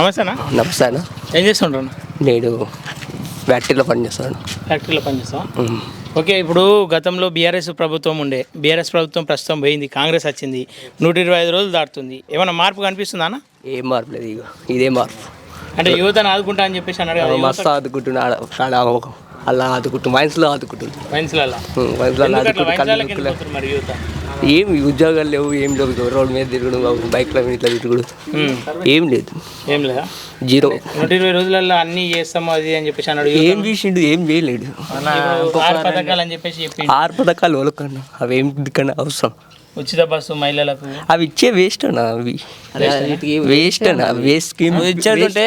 నమస్తేనా. నమస్తే అన్న. ఏం చేస్తుంటాను? నేను ఫ్యాక్టరీలో పనిచేస్తాను. ఫ్యాక్టరీలో పనిచేస్తావా? ఓకే, ఇప్పుడు గతంలో బీఆర్ఎస్ ప్రభుత్వం ఉండే, బీఆర్ఎస్ ప్రభుత్వం ప్రస్తుతం పోయింది, కాంగ్రెస్ వచ్చింది, 125 రోజులు దాటుతుంది. ఏమైనా మార్పు కనిపిస్తుందా అన్న? ఏం మార్పు లేదు, ఇక ఇదే మార్పు. అంటే యువతను ఆదుకుంటా అని చెప్పేసి అన్నాడు కదా. మస్తు ఆదుకుంటున్నా, అలా ఆదుకుంటున్నా, మైన్స్లో ఆదుకుంటున్నా. వైన్స్లలో మరి యువత ఏమి ఉద్యోగాలు లేవు, ఏం లేవు. రోడ్డు మీద తిరుగుడు, బైక్ల మీద ఇట్లా తిరుగుడు, ఏం లేదు. ఏం లేదా? జీరో. 120 రోజులలో అన్నీ చేస్తాము అది అని చెప్పేసి అన్నాడు. ఏం చేసిండు? ఏం చేయలేడు. 6 పథకాలు అని చెప్పేసి చెప్పి 6 పథకాలు వాళ్ళకన్నా అవి ఏం కన్నా అవసరం. ఉచిత బస్సు మహిళలకు అవి ఇచ్చే వేస్ట్ అన్న, అవి వేస్ట్ అన్న, వేస్ట్ స్కీమ్ ఇచ్చాడుంటే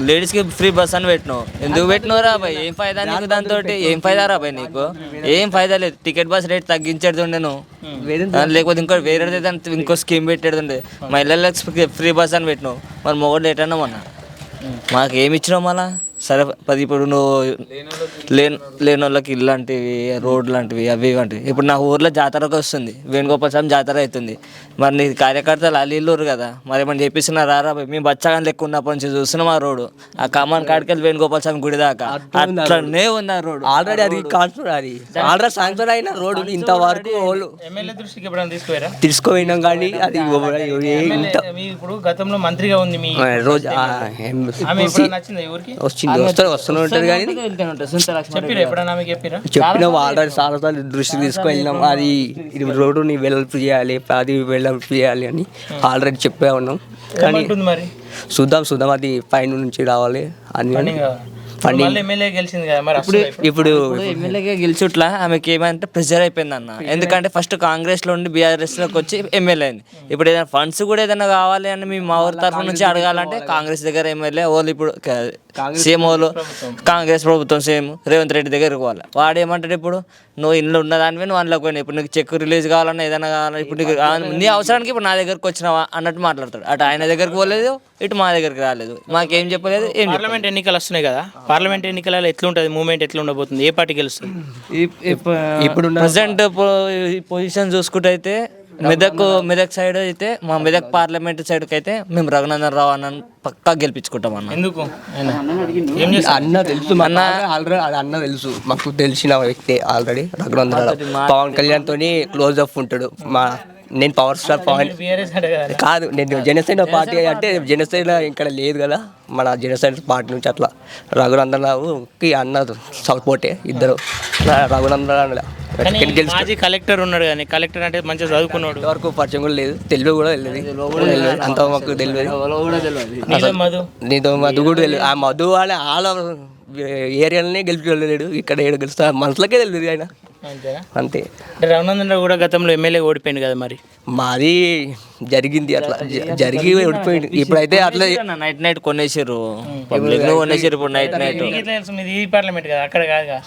లేడీస్కి ఫ్రీ బస్ అని పెట్టినావు. ఎందుకు పెట్టినావు రా బాయ్? ఏం ఫైదా నీకు దాంతో? ఏం ఫైదా రా బాయ్ నీకు? ఏం ఫైదా లేదు. టికెట్ బస్ రేట్ తగ్గించేడుతుండే నువ్వు, లేకపోతే ఇంకో వేరే ఇంకో స్కీమ్ పెట్టేడుండే. మహిళలకు ఫ్రీ బస్ అని పెట్టినావు. మరి మొగడు ఎటన్నా మొన్న మాకు ఏమి ఇచ్చినావు మళ్ళా? సరే ఇప్పుడు నువ్వు లేని వాళ్ళకి ఇల్లు లాంటివి, రోడ్లు లాంటివి, అవి ఇవంటివి. ఇప్పుడు నా ఊర్లో జాతరకు వస్తుంది, వేణుగోపాల స్వామి జాతర అవుతుంది. మరి నీ కార్యకర్తలు అల్లిల్లూరు కదా, మరి ఏమన్నా చేపిస్తున్నారు రారా? మేము బచ్చాగాని లెక్క ఉన్నప్పటి నుంచి చూస్తున్నాం ఆ రోడ్డు. ఆ కమాన్ కాడికెళ్ళి వేణుగోపాల స్వామి గుడి దాకా అట్లనే ఉంది ఆ రోడ్డు. ఆల్రెడీ అది ఆల్రెడీ శాంక్షన్ అయిన రోడ్డు. ఇంతవరకు ఎమ్మెల్యే దృష్టికి ఎప్పుడైనా తీసుకుపోయారా? తీసుకుపోయినాం కానీ అది ఇప్పుడు గతంలో మంత్రిగా ఉంది మీ రోజు నచ్చింది ఊరికి వచ్చింది, వస్తూనే ఉంటుంది కానీ చెప్పినాం ఆల్రెడీ చాలా సార్లు దృష్టి తీసుకువెళ్ళినాం. అది ఇది రోడ్డుని వెడల్పు చేయాలి, అది వెడల్పు చేయాలి అని ఆల్రెడీ చెప్పే ఉన్నాం. కానీ చూద్దాం అది పైన నుంచి రావాలి అని. ఇప్పుడు ఎమ్మెల్యేగా గెలిచుట్లా ఆమెకి ఏమంటే ప్రెజర్ అయిపోయింది అన్న. ఎందుకంటే ఫస్ట్ కాంగ్రెస్ లో ఉండి బీఆర్ఎస్ లోకి వచ్చి ఎమ్మెల్యే అయింది. ఇప్పుడు ఏదైనా ఫండ్స్ కూడా ఏదైనా కావాలి అని మీ మా ఊరి తరఫు నుంచి అడగాలంటే కాంగ్రెస్ దగ్గర ఎమ్మెల్యే వాళ్ళు, ఇప్పుడు సీఎం వాళ్ళు కాంగ్రెస్ ప్రభుత్వం సీఎం రేవంత్ రెడ్డి దగ్గరకు పోవాలి. వాడు ఏమంటాడు? ఇప్పుడు నువ్వు ఇల్లు ఉన్నదానివే నువ్వు అందులోకి పోయినా, ఇప్పుడు నీకు చెక్ రిలీజ్ కావాలన్నా ఏదైనా కావాలన్నా, ఇప్పుడు నీకు నీ అవసరానికి ఇప్పుడు నా దగ్గరకు వచ్చినావా అన్నట్టు మాట్లాడతాడు. అటు ఆయన దగ్గరకు పోలేదు, ఇటు మా దగ్గరికి రాలేదు, మాకేం చెప్పలేదు. ఏం పార్లమెంట్ ఎన్నికలు వస్తున్నాయి కదా, పార్లమెంట్ ఎన్నికలలో ఎట్లుంటుంది మూవ్మెంట్, ఎట్లా ఉండబోతుంది, ఏ పార్టీ గెలుస్తుంది? ఇప్పుడు ప్రజెంట్ పొజిషన్ చూసుకుంటే అయితే మెదక్ సైడ్ అయితే, మా మెదక్ పార్లమెంట్ సైడ్కి అయితే మేము రఘునందన్ రావు అన్న పక్కా గెలిపించుకుంటాం అన్న. ఎందుకు? అన్న తెలుసు, అన్న తెలుసు, మాకు తెలిసిన వ్యక్తి ఆల్రెడీ. రఘునందన్ రావు పవన్ కళ్యాణ్ తోని క్లోజ్ అప్ ఉంటాడు. నేను పవర్ స్టార్ పవన్ కాదు, నేను జనసేన పార్టీ అంటే జనసేన ఇక్కడ లేదు కదా, మన జనసేన పార్టీ నుంచి అట్లా రఘునందన్ రావుకి అన్న సపోర్టే ఇద్దరు. రఘునందన్ మాజీ కలెక్టర్ ఉన్నాడు కానీ, కలెక్టర్ అంటే మంచిగా చదువుకున్నాడు, వరకు పరిచయం కూడా లేదు, తెలివి కూడా తెలియదు, అంత మాకు తెలియదు. నీతో మధు కూడా తెలియదు. ఆ మధు వాళ్ళ ఏరియాలనే గెలిపించలేడు, ఇక్కడ ఏడు గెలుస్తా మనసులకే తెలియదు ఆయన అంతే. రఘునందన్ రావు కూడా గతంలో ఎమ్మెల్యే ఓడిపోయింది కదా, మరి మాది జరిగింది అట్లా జరిగి ఓడిపోయింది. ఇప్పుడైతే అట్లా నైట్ కొనేసారు, కొనేసారు ఇప్పుడు నైట్ ఈ పార్లమెంట్ కదా, అక్కడ కాదుగా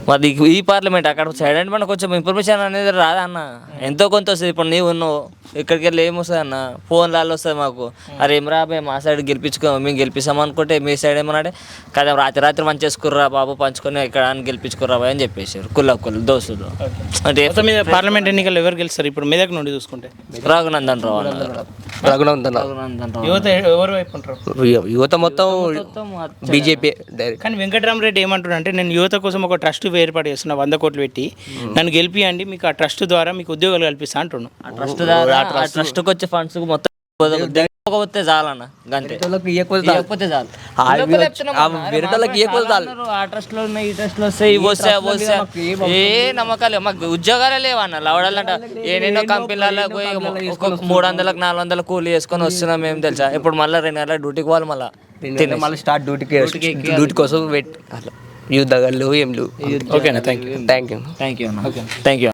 మరి ఈ పార్లమెంట్ అక్కడ సైడ్ అంటే మనకు కొంచెం ఇన్ఫర్మేషన్ అనేది రాదా అన్న? ఎంతో కొంత వస్తుంది. ఇప్పుడు నీవు ఉన్నావు, ఇక్కడికి వెళ్ళి ఏమొస్తుంది అన్న? ఫోన్లలో వస్తుంది మాకు. అరే ఏం రాబోయే మా సైడ్ గెలిపించుకో, మేము గెలిపిస్తాం అనుకుంటే మీ సైడ్ ఏమన్నాడే కదా, రాత్రి మంచి చేసుకుర్రా బాబు, పంచుకొని ఇక్కడ గెలిపించుకుర్రా అని చెప్పేసారు కుల్ల దోస్తులు. అంటే పార్లమెంట్ ఎన్నికలు ఎవరు గెలుస్తారు ఇప్పుడు మెదక్ నుండి చూసుకుంటే? రఘునందన్ రావు. యువత ఎవరు వైపు ఉంటారు? యువత మొత్తం బీజేపీ. కానీ వెంకటరామరెడ్డి ఏమంటున్నా అంటే, నేను యువత కోసం ఒక ట్రస్ట్ ఏర్పాటు చేస్తున్నా, 100 కోట్లు పెట్టి నన్ను గెలిపియండి, మీకు ఆ ట్రస్ట్ ద్వారా మీకు ఉద్యోగాలు కల్పిస్తా అంటున్నాను. ట్రస్ట్కి వచ్చే ఫండ్స్ మొత్తం పోతే చాలన్న, గంతే. ఇవ్వకపోతే చాలు. ఆ ట్రస్ట్లో ఉన్నాయి, ఈ ట్రస్ట్లో వస్తాయి, ఇవి వస్తాయి. ఏ నమ్మకాలు మాకు ఉద్యోగాలే లేవన్న. లవడాలంట ఏనేనో కంపెనీలలో పోయి 300, 400 కూలి వేసుకొని వస్తున్నాం మేము తెలుసా. ఇప్పుడు మళ్ళీ 2 నెలల డ్యూటీకి పోవాలి, మళ్ళీ స్టార్ట్ డ్యూటీ కోసం వెయిట్. అట్లా యుద్ధాలు ఏం లేవు. ఓకేనా? Thank you. Thank you.